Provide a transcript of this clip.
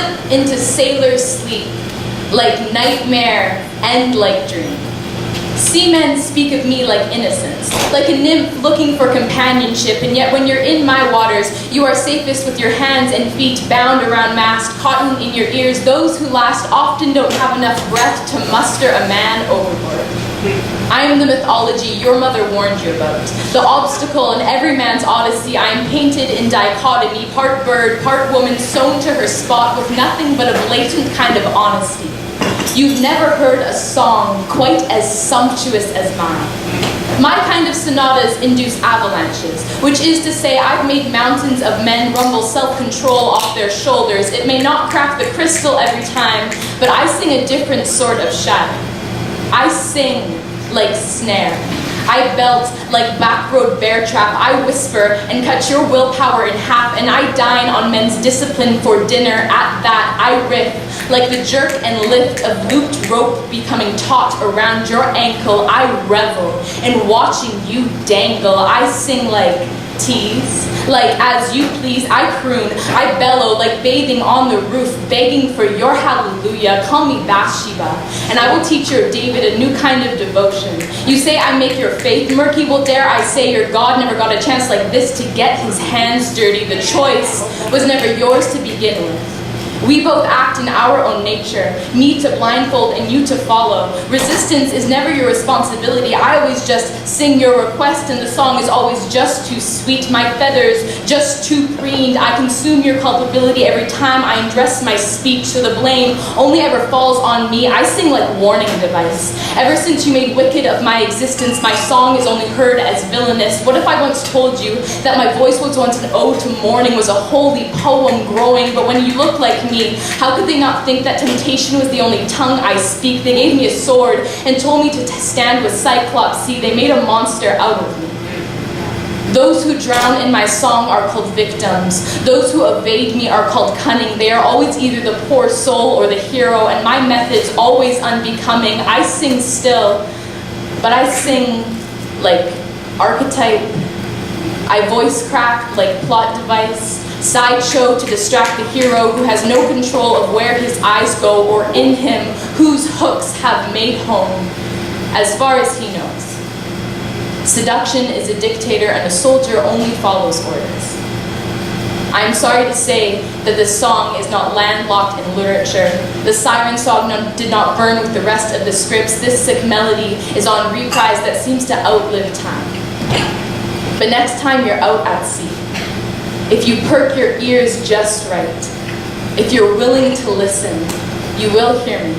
slip into sailor's sleep, like nightmare and like dream. Seamen speak of me like innocence, like a nymph looking for companionship, and yet when you're in my waters, you are safest with your hands and feet bound around mast, cotton in your ears. Those who last often don't have enough breath to muster a man overboard. I am the mythology your mother warned you about, the obstacle in every man's odyssey. I am painted in dichotomy, part bird, part woman, sewn to her spot with nothing but a blatant kind of honesty. You've never heard a song quite as sumptuous as mine. My kind of sonatas induce avalanches, which is to say I've made mountains of men rumble self-control off their shoulders. It may not crack the crystal every time, but I sing a different sort of shadow. I sing like snare. I belt like backroad bear trap. I whisper and cut your willpower in half, and I dine on men's discipline for dinner. At that, I riff like the jerk and lift of looped rope becoming taut around your ankle. I revel in watching you dangle. I sing like tease, like as you please. I croon, I bellow like bathing on the roof, begging for your hallelujah. Call me Bathsheba, and I will teach your David a new kind of devotion. You say I make your faith murky. Well, dare I say your God never got a chance like this to get his hands dirty. The choice was never yours to begin with. We both act in our own nature, me to blindfold and you to follow. Resistance is never your responsibility. I always just sing your request, and the song is always just too sweet. My feathers just too preened. I consume your culpability every time I undress my speech, so the blame only ever falls on me. I sing like warning device. Ever since you made wicked of my existence, my song is only heard as villainous. What if I once told you that my voice was once an ode to mourning, was a holy poem growing, but when you look like me, how could they not think that temptation was the only tongue I speak? They gave me a sword and told me to stand with Cyclops. See, they made a monster out of me. Those who drown in my song are called victims. Those who evade me are called cunning. They are always either the poor soul or the hero, and my method's always unbecoming. I sing still, but I sing like archetype. I voice crack like plot device. Sideshow to distract the hero who has no control of where his eyes go, or in him whose hooks have made home, as far as he knows. Seduction is a dictator, and a soldier only follows orders. I am sorry to say that this song is not landlocked in literature. The Siren song did not burn with the rest of the scripts. This sick melody is on reprise that seems to outlive time. But next time you're out at sea, if you perk your ears just right, if you're willing to listen, you will hear me.